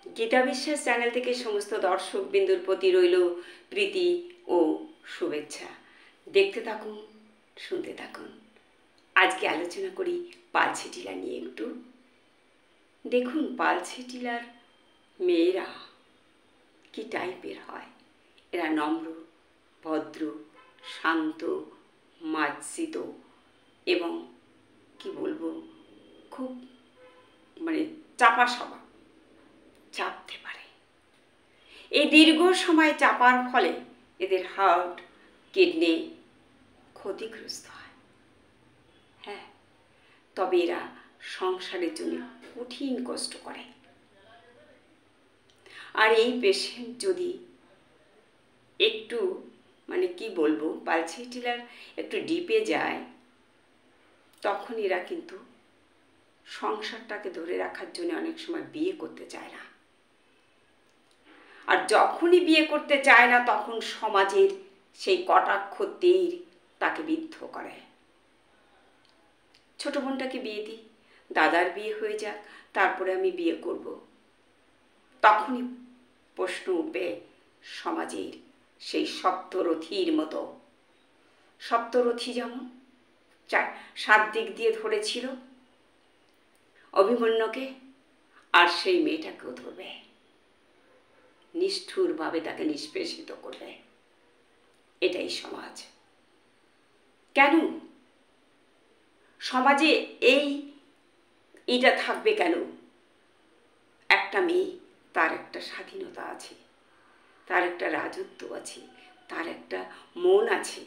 গীতা বিশ্বাস চ্যানেল থেকে সমস্ত দর্শক বিন্দুর প্রতি রইল প্রীতি ও শুভেচ্ছা। দেখতে থাকুন, শুনতে থাকুন। আজকে আলোচনা করি পালছি টিলা নিয়ে একটু। দেখুন, পালছি টিলার মেয়েরা কি টাইপের হয়। এরা নম্র, ভদ্র, শান্ত, মার্জিত এবং কি বলবো, খুব চাপা স্বভাব, চাপতে পারে। এই দীর্ঘ সময় চাপার ফলে এদের হার্ট, কিডনি ক্ষতিগ্রস্ত হয়। হ্যাঁ, তবে এরা সংসারের জন্য কঠিন কষ্ট করে। আর এই পেশেন্ট যদি একটু কি বলবো, পালছি টিলার একটু ডিপে যায়, তখন এরা কিন্তু সংসারটাকে ধরে রাখার জন্য অনেক সময় বিয়ে করতে চায় না। আর যখনই বিয়ে করতে চায় না, তখন সমাজের সেই কটাক্ষ তীর তাকে বিদ্ধ করে। ছোট বোনটাকে বিয়ে দিই, দাদার বিয়ে হয়ে যাক, তারপরে আমি বিয়ে করব। তখনই প্রশ্ন উঠবে সমাজের সেই সপ্তরথীর মতো। সপ্তরথী যেমন 7 দিক দিয়ে ধরেছিল অভিমন্যুকে, আর সেই মেয়েটাকেও ধরবে, নিষ্ঠুরভাবে তাকে নিষ্পেষিত করবে। এটাই সমাজ। কেন সমাজে এইটা থাকবে? কেন? একটা মেয়ে, তার একটা স্বাধীনতা আছে, তার একটা রাজত্ব আছে, তার একটা মন আছে।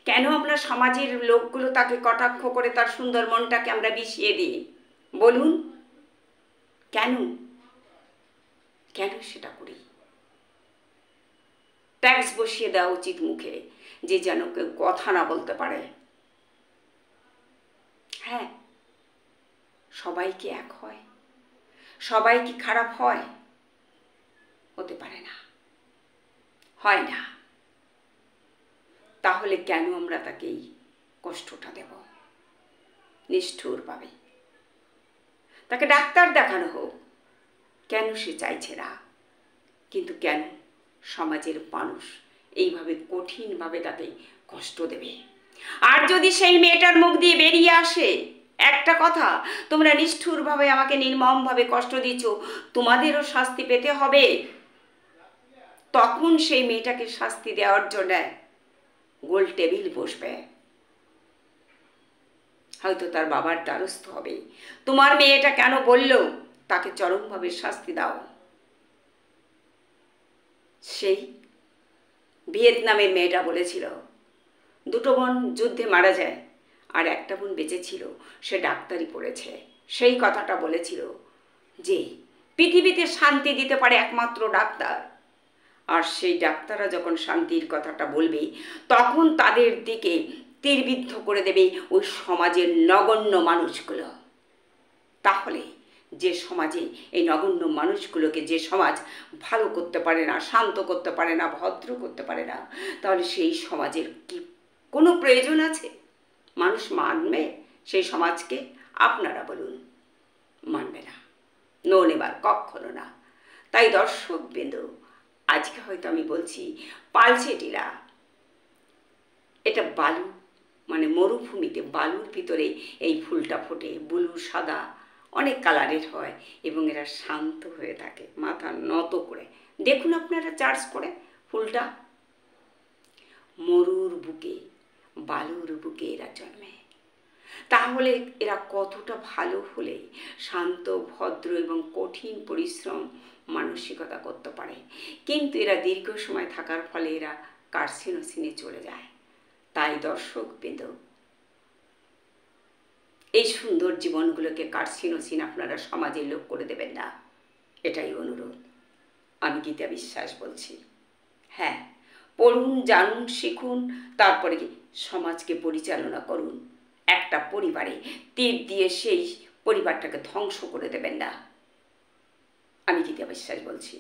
কেন আমরা সমাজের লোকগুলো তাকে কটাক্ষ করে তার সুন্দর মনটাকে আমরা বিষিয়ে দিই? বলুন, কেন কেন সেটা করি? ট্যাক্স বসিয়ে দেওয়া উচিত মুখে, যে যেন কেউ কথা না বলতে পারে। হ্যাঁ, সবাই কি এক হয়? সবাই কি খারাপ হয়? হতে পারে না, হয় না। তাহলে কেন আমরা তাকে এই কষ্টটা দেব নিষ্ঠুরভাবে? তাকে ডাক্তার দেখানো হোক, কেন সে চাইছে না? কিন্তু কেন সমাজের মানুষ এইভাবে কঠিনভাবে তাকে কষ্ট দেবে? আর যদি সেই মেয়েটার মুখ দিয়ে বেরিয়ে আসে একটা কথা, তোমরা নিষ্ঠুরভাবে আমাকে নির্মমভাবে কষ্ট দিচ্ছ, তোমাদেরও শাস্তি পেতে হবে, তখন সেই মেয়েটাকে শাস্তি দেওয়ার জন্য গোল টেবিল বসবে। হয়তো তার বাবার দ্বারস্থ হবে, তোমার মেয়েটা কেন বলল, তাকে চরমভাবে শাস্তি দাও। সেই ভিয়েতনামের মেয়েটা বলেছিল 2 বোন যুদ্ধে মারা যায়, আর একটা বোন বেঁচে ছিল, সে ডাক্তারি পড়েছে। সেই কথাটা বলেছিল যে পৃথিবীতে শান্তি দিতে পারে একমাত্র ডাক্তার। আর সেই ডাক্তাররা যখন শান্তির কথাটা বলবে, তখন তাদের দিকে তীরবিদ্ধ করে দেবে ওই সমাজের নগণ্য মানুষগুলো। তাহলে যে সমাজে এই নগণ্য মানুষগুলোকে, যে সমাজ ভালো করতে পারে না, শান্ত করতে পারে না, ভদ্র করতে পারে না, তাহলে সেই সমাজের কি কোনো প্রয়োজন আছে? মানুষ মানবে সেই সমাজকে? আপনারা বলুন, মানবে না, নো নেবার, কখনো না। তাই দর্শক বিন্দু, আজকে হয়তো আমি বলছি পালছি টিলা, এটা বালু মরুভূমিতে বালুর ভিতরে এই ফুলটা ফোটে, ব্লু, সাদা, অনেক কালারের হয়, এবং এরা শান্ত হয়ে থাকে, মাথা নত করে। দেখুন আপনারা চার্জ করে ফুলটা, মরুর বুকে, বালুর বুকে এরা জন্মে। তাহলে এরা কতটা ভালো হলে শান্ত, ভদ্র এবং কঠিন পরিশ্রম মানসিকতা করতে পারে। কিন্তু এরা দীর্ঘ সময় থাকার ফলে এরা কার্সিনোসিনে চলে যায়। তাই দর্শক বৃন্দ, এই সুন্দর জীবনগুলোকে কার্সিনোসিন আপনারা সমাজের লোক করে দেবেন না, এটাই অনুরোধ। আমি গীতা বিশ্বাস বলছি। হ্যাঁ, পড়ুন, জানুন, শিখুন, তারপরে সমাজকে পরিচালনা করুন। একটা পরিবারে তীর দিয়ে সেই পরিবারটাকে ধ্বংস করে দেবেন না। আমি গীতা বিশ্বাস বলছি।